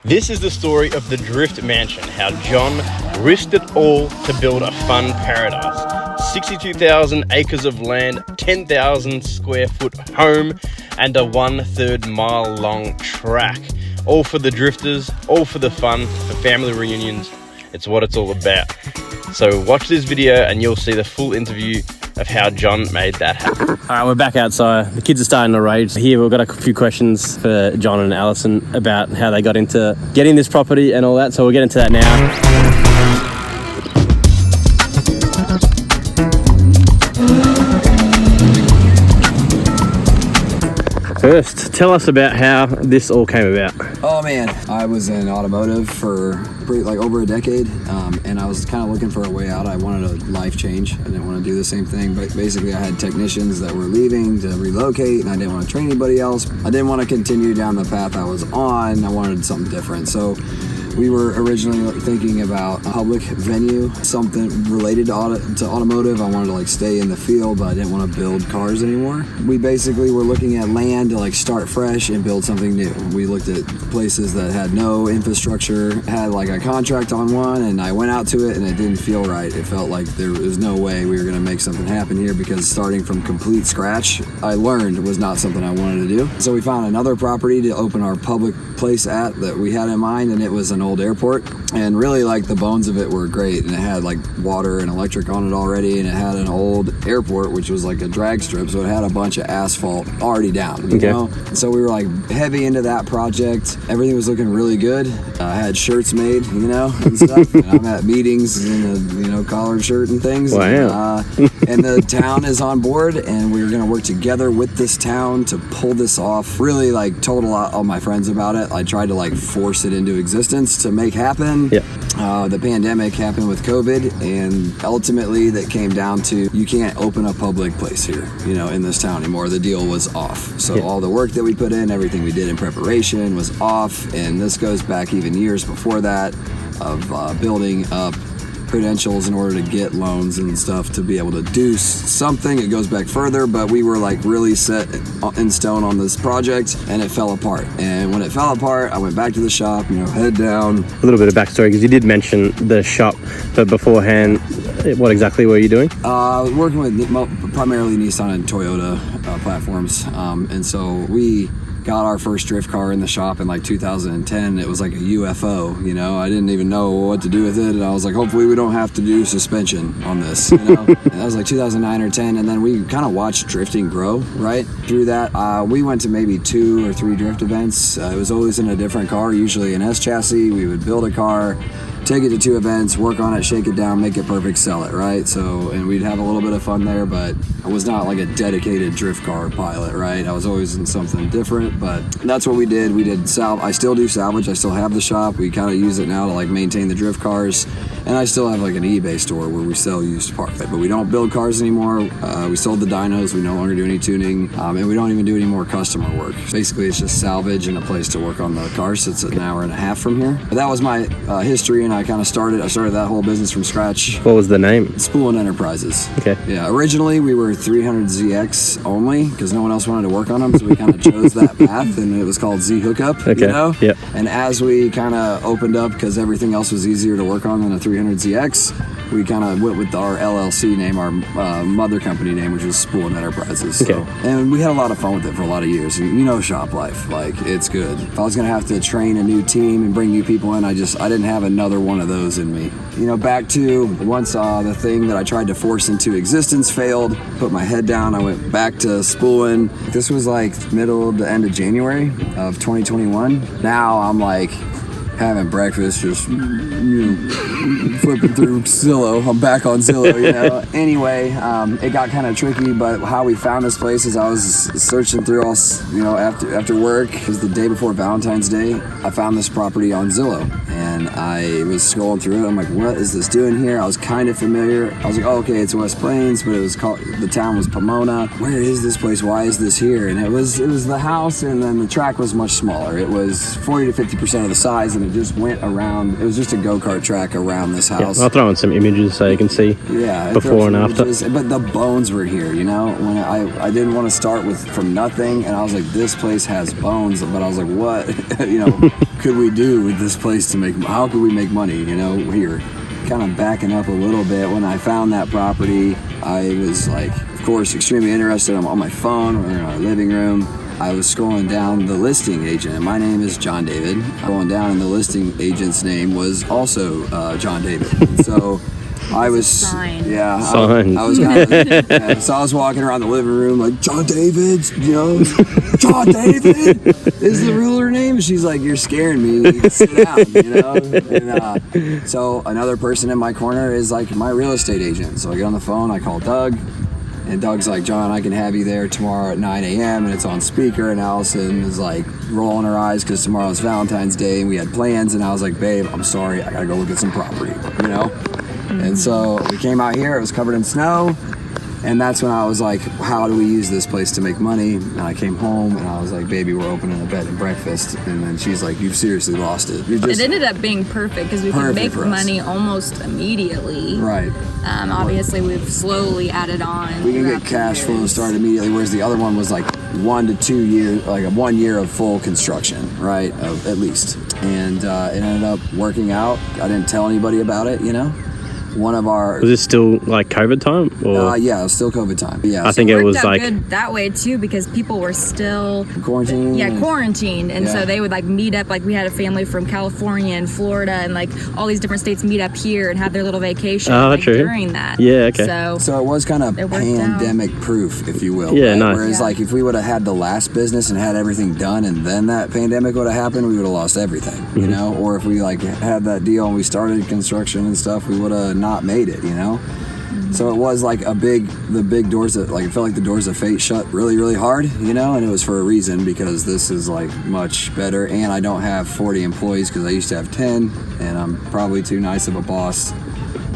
This is the story of the Drift Mansion, how John risked it all to build a fun paradise. 62,000 acres of land, 10,000 square foot home, and a 1/3 mile long track. All for the drifters, all for the fun, for family reunions. It's what it's all about. So watch this video and you'll see the full interview of how John made that happen. All right, we're back outside. The kids are starting to rage. Here we've got a few questions for John and Alison about how they got into getting this property and all that. So we'll get into that now. First, tell us about how this all came about. Oh man, I was in automotive for over a decade, and I was kind of looking for a way out. I wanted a life change. I didn't want to do the same thing, but basically I had technicians that were leaving to relocate, and I didn't want to train anybody else. I didn't want to continue down the path I was on. I wanted something different. So we were originally thinking about a public venue, something related to automotive. I wanted to stay in the field, but I didn't want to build cars anymore. We basically were looking at land to start fresh and build something new. We looked at places that had no infrastructure, had a contract on one, and I went out to it and it didn't feel right. It felt like there was no way we were going to make something happen here, because starting from complete scratch, I learned was not something I wanted to do. So we found another property to open our public place at that we had in mind, and it was an old airport, and really the bones of it were great, and it had water and electric on it already, and it had an old airport which was a drag strip, so it had a bunch of asphalt already down, you know? So we were heavy into that project. Everything was looking really good. I had shirts made, and stuff, and I'm at meetings in a collared shirt and things. Wow. And the town is on board, and we're going to work together with this town to pull this off. Really told all my friends about it. I tried to force it into existence to make happen. Yeah. The pandemic happened with COVID, and ultimately that came down to you can't open a public place here, in this town anymore. The deal was off. So all the work that we put in, everything we did in preparation was off, and this goes back even years before that of building up credentials in order to get loans and stuff to be able to do something. It goes back further, but we were really set in stone on this project, and it fell apart. And when it fell apart, I went back to the shop, head down. A little bit of backstory, because you did mention the shop, but beforehand, what exactly were you doing? Working with primarily Nissan and Toyota platforms, and so we got our first drift car in the shop in 2010. It was a UFO, I didn't even know what to do with it, and I was hopefully we don't have to do suspension on this, And that was 2009 or 10, and then we kind of watched drifting grow right through that. We went to maybe 2 or 3 drift events. It was always in a different car, usually an S chassis. We would build a car, take it to 2 events, work on it, shake it down, make it perfect, sell it, right? So, and we'd have a little bit of fun there, but I was not a dedicated drift car pilot, right? I was always in something different, but that's what we did. We did I still do salvage. I still have the shop. We kind of use it now to maintain the drift cars, and I still have an eBay store where we sell used parts, but we don't build cars anymore. We sold the dynos. We no longer do any tuning, and we don't even do any more customer work. Basically, it's just salvage and a place to work on the cars. It's an hour and a half from here. But that was my history, and I started that whole business from scratch. What was the name? Spoolin Enterprises. Okay. Yeah, originally we were 300ZX only, because no one else wanted to work on them, so we kind of chose that path, and it was called Z Hookup, Yeah. And as we kind of opened up, because everything else was easier to work on than a 300ZX, we kind of went with our LLC name, our mother company name, which was Spoolin Enterprises. Okay. So, and we had a lot of fun with it for a lot of years. Shop life, it's good. If I was gonna have to train a new team and bring new people in, I didn't have another one of those in me. Back to once the thing that I tried to force into existence failed, put my head down, I went back to Spoolin. This was middle to end of January of 2021. Now I'm having breakfast, just flipping through Zillow. I'm back on Zillow, Anyway, it got kind of tricky, but how we found this place is I was searching through all, after work. It was the day before Valentine's Day. I found this property on Zillow, and I was scrolling through it. I'm what is this doing here? I was kind of familiar. I was oh, okay, it's West Plains, but it was the town was Pomona. Where is this place? Why is this here? And it was the house, and then the track was much smaller. It was 40 to 50% of the size, and it just went around. It was just a go-kart track around this house. I'll throw in some images so you can see before and after. But the bones were here, you know. When I didn't want to start from nothing, and I was like, this place has bones. But I was like, what, could we do with this place how could we make money, here? Kind of backing up a little bit. When I found that property, I was like, of course, extremely interested. I'm on my phone. We're in our living room. I was scrolling down the listing agent, and my name is John David. Going down, and the listing agent's name was also John David. And so I was, Sign. I was kind of, so I was walking around the living room like, John David, John David is the realtor name. She's like, you're scaring me. Sit down, And so another person in my corner is like my real estate agent. So I get on the phone, I call Doug. And Doug's like, John, I can have you there tomorrow at 9 a.m. And it's on speaker. And Allison is like rolling her eyes because tomorrow's Valentine's Day and we had plans. And I was like, babe, I'm sorry. I got to go look at some property, And so we came out here. It was covered in snow. And that's when I was like, how do we use this place to make money? And I came home and I was like, baby, we're opening a bed and breakfast. And then she's like, you've seriously lost it. It ended up being perfect because we could make money almost immediately. Right. Obviously, we've slowly added on. We can get cash flow started immediately, whereas the other one was like 1 to 2 years, like 1 year of full construction, right? At least. And it ended up working out. I didn't tell anybody about it, One of our... Was this still like COVID time? Or? Yeah, it was still COVID time. Yeah, I think it was like... good that way too because people were still... Quarantined? Yeah, quarantined. And so they would like meet up. Like we had a family from California and Florida and like all these different states meet up here and have their little vacation during that. Yeah, okay. So it was kind of pandemic proof, if you will. Yeah, right? nice. Whereas like if we would have had the last business and had everything done and then that pandemic would have happened, we would have lost everything, Or if we like had that deal and we started construction and stuff, we would have not made it, So it was like the big doors that like it felt like the doors of fate shut really, really hard, and it was for a reason because this is like much better. And I don't have 40 employees because I used to have 10, and I'm probably too nice of a boss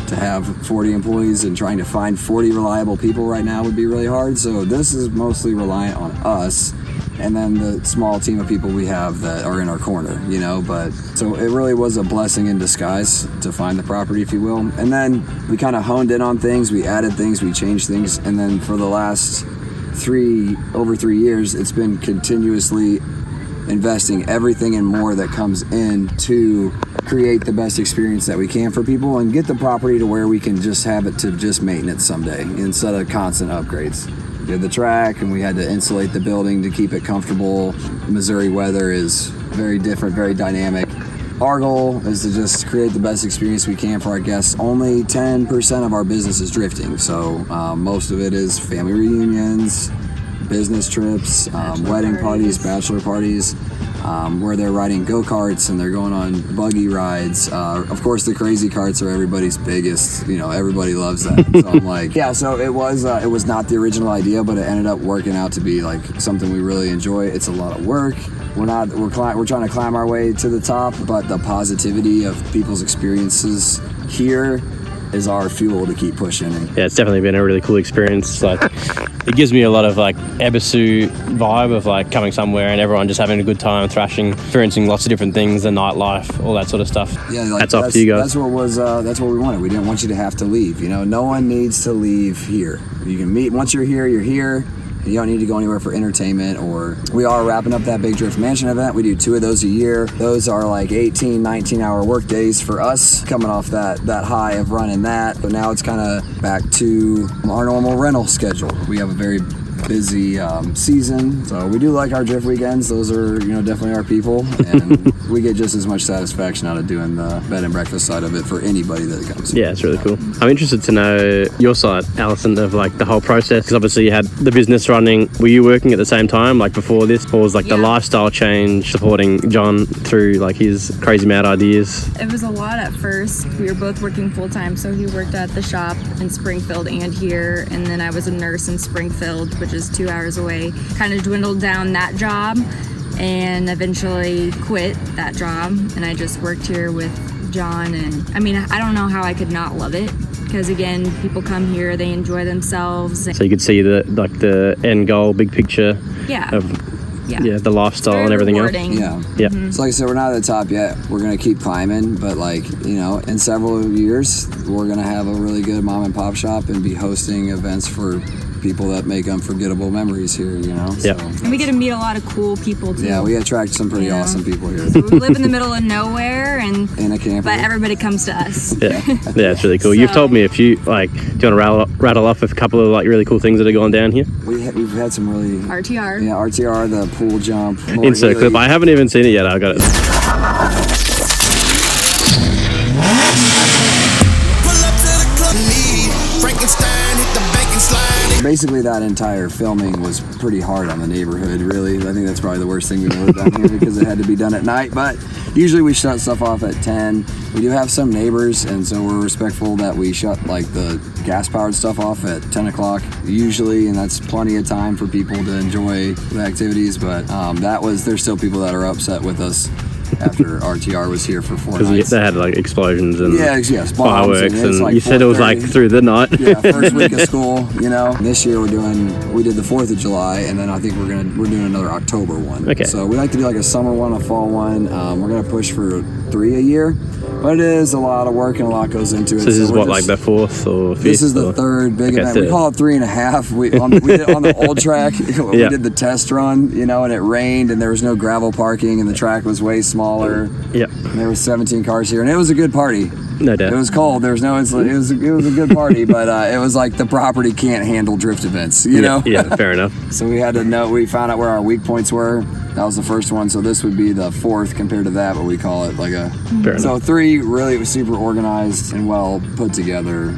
to have 40 employees, and trying to find 40 reliable people right now would be really hard. So this is mostly reliant on us. And then the small team of people we have that are in our corner, but so it really was a blessing in disguise to find the property, if you will. And then we kind of honed in on things, we added things, we changed things. And then for the last over 3 years, it's been continuously investing everything and more that comes in to create the best experience that we can for people and get the property to where we can just have it to just maintenance someday instead of constant upgrades. Did the track and we had to insulate the building to keep it comfortable. Missouri weather is very different, very dynamic. Our goal is to just create the best experience we can for our guests. Only 10% of our business is drifting, so most of it is family reunions, business trips, wedding parties, bachelor parties, where they're riding go-karts and they're going on buggy rides. Of course, the crazy carts are everybody's biggest. Everybody loves that. So I'm like, so it was not the original idea, but it ended up working out to be like something we really enjoy. It's a lot of work. We're trying to climb our way to the top, but the positivity of people's experiences here is our fuel to keep pushing. Yeah, it's definitely been a really cool experience. Like, it gives me a lot of like Ebisu vibe of like coming somewhere and everyone just having a good time, thrashing, experiencing lots of different things, the nightlife, all that sort of stuff. Yeah, like that's off to you guys. That's what we wanted. We didn't want you to have to leave. No one needs to leave here. You can meet once you're here. You're here. You don't need to go anywhere for entertainment. Or we are wrapping up that big Drift Mansion event. We do 2 of those a year. Those are like 18, 19-hour work days for us, coming off that high of running that. But now it's kind of back to our normal rental schedule. We have a very busy season, so we do like our drift weekends. Those are definitely our people, and we get just as much satisfaction out of doing the bed and breakfast side of it for anybody that comes. Yeah, it's really cool. I'm interested to know your side, Allison, of like the whole process, because obviously you had the business running. Were you working at the same time like before this, or was like the lifestyle change supporting John through like his crazy mad ideas? It was a lot at first. We were both working full-time, so he worked at the shop in Springfield and here, and then I was a nurse in Springfield, which is 2 hours away. Kind of dwindled down that job and eventually quit that job, and I just worked here with John. And I mean, I don't know how I could not love it, because again, people come here, they enjoy themselves. So you could see the end goal, big picture of Yeah. the lifestyle Very and everything rewarding. Yeah. Yeah. So like I said, we're not at the top yet. We're gonna keep climbing, but like, you know, in several years, we're gonna have a really good mom and pop shop and be hosting events for people that make unforgettable memories here, you know? Yeah. And we get to meet a lot of cool people too. Yeah, we attract some pretty Yeah. awesome people here. So we live in the middle of nowhere, and In a camper. but everybody comes to us. Yeah, yeah, it's really cool. You've So- told me a few, like, do you want to rattle off a couple of like really cool things that have gone down here? We've had some really... RTR. Yeah, RTR, the pool jump. Insert clip. I haven't even seen it yet. I got it. Pull up to the club, need Frankenstein, hit the bank and slide. Basically, that entire filming was pretty hard on the neighborhood, really. I think that's probably the worst thing we've ever done here because it had to be done at night. But usually we shut stuff off at 10. We do have some neighbors, and so we're respectful that we shut like the gas-powered stuff off at 10 o'clock usually, and that's plenty of time for people to enjoy the activities. But there's still people that are upset with us after RTR was here for 4 Because nights. they had like explosions and Yes, bombs, fireworks, it's and like you said it was like 4:30. through the night. Yeah, first week of school, you know. This year we did the 4th of July, and then I think we're doing another October one. Okay. So we like to do like a summer one, a fall one. We're gonna push for 3 a year, but it is a lot of work and a lot goes into it. So this is we're what, just- like the fourth or fifth? This is the or- third big Okay, event. We third. call it 3.5. We did it on the old track. We Yeah. did the test run, you know, and it rained and there was no gravel parking and the track was way smaller. Yeah, And there was 17 cars here, and it was a good party. no doubt. It was cold. There was no insulation. It was a good party, but it was like the property can't handle drift events, you know? Yeah, fair enough. So we had to know. We found out where our weak points were. That was the first one. So this would be the 4th compared to that, but we call it like a. Fair So enough. 3 really was super organized and well put together,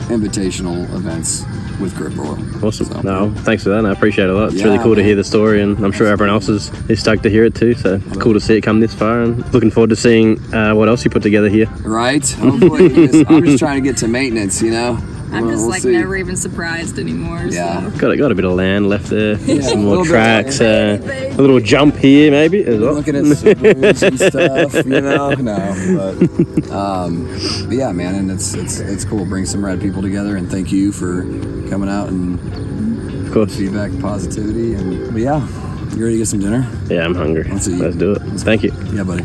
invitational events with Grip Royal. Awesome. So- No, thanks for that. And I appreciate it a lot. It's really Yeah, cool to man. hear the story, and I'm sure everyone else is stoked to hear it too. So it's cool to see it come this far, and looking forward to seeing what else you put together here. Right? Hopefully, I'm just trying to get to maintenance. You know. I'm just We'll like see. never even surprised anymore. Yeah. So. Got a bit of land left there. Yeah, Some a more little bit. tracks. A little jump here maybe as well. Looking at Subarus and stuff, you know. No, but yeah, man, and it's cool. Bring some rad people together, and thank you for coming out and Of course. feedback, positivity, and but yeah, you ready to get some dinner? Yeah, I'm hungry. Let's eat. Let's do it. Thank you. Yeah, buddy.